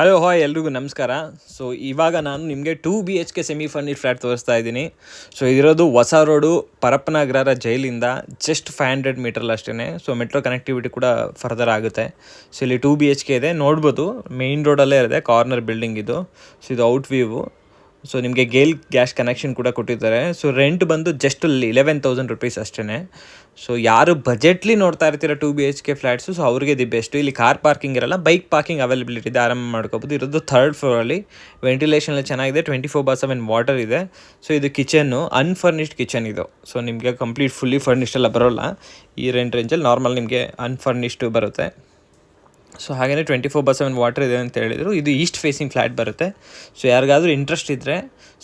Hello hi ಎಲ್ರಿಗೂ ನಮಸ್ಕಾರ. So ಇವಾಗ ನಾನು ನಿಮಗೆ 2 BHK ಸೆಮಿ ಫರ್ನಿಶ್ಡ್ ಫ್ಲ್ಯಾಟ್ ತೋರಿಸ್ತಾ ಇದ್ದೀನಿ. ಸೊ ಇದಿರೋದು ಹೊಸ ರೋಡು ಪರಪ್ಪನಗ್ರಹಾರ ಜೈಲಿಂದ ಜಸ್ಟ್ 500 ಮೀಟರ್ ಅಷ್ಟೇ. ಸೊ ಮೆಟ್ರೋ ಕನೆಕ್ಟಿವಿಟಿ ಕೂಡ ಫರ್ದರ್ ಆಗುತ್ತೆ. ಸೊ ಇಲ್ಲಿ 2 BHK ಇದೆ, ನೋಡ್ಬೋದು ಮೇಯ್ನ್ ರೋಡಲ್ಲೇ ಇದೆ, ಕಾರ್ನರ್ ಬಿಲ್ಡಿಂಗ್ ಇದು. ಸೊ ಇದು ಔಟ್ ವ್ಯೂ. ಸೊ ನಿಮಗೆ ಗೇಲ್ ಗ್ಯಾಸ್ ಕನೆಕ್ಷನ್ ಕೂಡ ಕೊಟ್ಟಿದ್ದಾರೆ. ಸೊ ರೆಂಟ್ ಬಂದು ಜಸ್ಟ್ 11,000 ರುಪೀಸ್ ಅಷ್ಟೇ. ಸೊ ಯಾರು ಬಜೆಟ್ಲಿ ನೋಡ್ತಾ ಇರ್ತೀರ 2 BHK ಫ್ಲ್ಯಾಟ್ಸು, ಸೊ ಅವ್ರಿಗೆ ದಿ ಬೆಸ್ಟು. ಇಲ್ಲಿ ಕಾರ್ ಪಾರ್ಕಿಂಗ್ ಇರಲ್ಲ, ಬೈಕ್ ಪಾರ್ಕಿಂಗ್ ಅವೈಲಬಿಲಿಟಿ ಇದೆ, ಆರಾಮ ಮಾಡ್ಕೋಬೋದು. ಇರೋದು 3rd ಫ್ಲೋರಲ್ಲಿ, ವೆಂಟಿಲೇಷನ್ ಎಲ್ಲ ಚೆನ್ನಾಗಿದೆ, 24/7 ವಾಟರ್ ಇದೆ. ಸೊ ಇದು ಕಿಚನ್ನು, ಅನ್ಫರ್ನಿಶ್ಡ್ ಕಿಚನ್ ಇದು. ಸೊ ನಿಮಗೆ ಕಂಪ್ಲೀಟ್ ಫುಲ್ಲಿ ಫರ್ನಿಶ್ಡ್ ಎಲ್ಲ ಬರೋಲ್ಲ ಈ ರೇಂಜಲ್ಲಿ. ನಾರ್ಮಲ್ ನಿಮಗೆ ಅನ್ಫರ್ನಿಶ್ಡು ಬರುತ್ತೆ. ಸೊ ಹಾಗೆಯೇ 24/7 ವಾಟರ್ ಇದೆ ಅಂತ ಹೇಳಿದರು. ಇದು ಈಸ್ಟ್ ಫೇಸಿಂಗ್ ಫ್ಲ್ಯಾಟ್ ಬರುತ್ತೆ. ಸೊ ಯಾರಿಗಾದರೂ ಇಂಟ್ರೆಸ್ಟ್ ಇದ್ದರೆ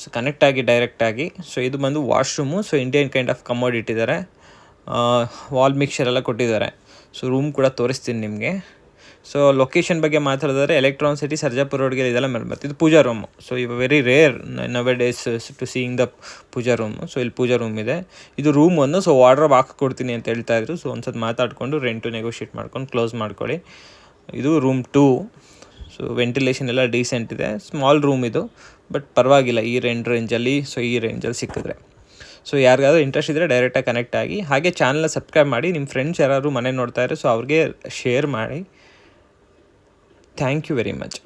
ಸೊ ಕನೆಕ್ಟ್ ಆಗಿ ಡೈರೆಕ್ಟಾಗಿ. ಸೊ ಇದು ಬಂದು washroom. So Indian kind of commode ಇಟ್ಟಿದ್ದಾರೆ, ವಾಲ್ ಮಿಕ್ಸರ್ ಎಲ್ಲ ಕೊಟ್ಟಿದ್ದಾರೆ. ಸೊ ರೂಮ್ ಕೂಡ ತೋರಿಸ್ತೀನಿ ನಿಮಗೆ. ಸೊ ಲೊಕೇಶನ್ ಬಗ್ಗೆ ಮಾತಾಡಿದ್ರೆ ಎಲೆಕ್ಟ್ರಾನ್ ಸಿಟಿ, ಸರ್ಜಾಪುರ ರೋಡ್ಗೆ ಇದೆಲ್ಲ ಬರುತ್ತೆ. ಇದು ಪೂಜಾ ರೂಮು. ಸೊ ಇವು very rare nowadays to seeing the puja room. So ಇಲ್ಲಿ ಪೂಜಾ ರೂಮ್ ಇದೆ. ಇದು ರೂಮ್ 1. ಸೊ ವಾರ್ಡ್ರೋಬ್ ಹಾಕಿಕೊಡ್ತೀನಿ ಅಂತ ಹೇಳ್ತಾಯಿದ್ರು. ಸೊ ಒಂದು ಸತಿ ಮಾತಾಡಿಕೊಂಡು ರೆಂಟು ನೆಗೋಷಿಯೇಟ್ ಮಾಡ್ಕೊಂಡು ಕ್ಲೋಸ್ ಮಾಡ್ಕೊಳ್ಳಿ. ಇದು ರೂಮ್ 2. ಸೊ ವೆಂಟಿಲೇಷನ್ ಎಲ್ಲ ಡೀಸೆಂಟ್ ಇದೆ. ಸ್ಮಾಲ್ ರೂಮ್ ಇದು, ಬಟ್ ಪರವಾಗಿಲ್ಲ ಈ ರೇಂಜಲ್ಲಿ. ಸೊ ಈ ರೇಂಜಲ್ಲಿ ಸಿಕ್ಕಿದ್ರೆ, ಸೊ ಯಾರಿಗಾದ್ರೂ ಇಂಟ್ರೆಸ್ಟ್ ಇದ್ದರೆ ಡೈರೆಕ್ಟಾಗಿ ಕನೆಕ್ಟ್ ಆಗಿ. ಹಾಗೆ ಚಾನಲ್ನ ಸಬ್ಸ್ಕ್ರೈಬ್ ಮಾಡಿ. ನಿಮ್ಮ ಫ್ರೆಂಡ್ಸ್ ಯಾರಾದರೂ ಮನೆ ನೋಡ್ತಾ ಇದ್ದಾರೆ, ಸೊ ಅವ್ರಿಗೆ ಶೇರ್ ಮಾಡಿ. Thank you very much.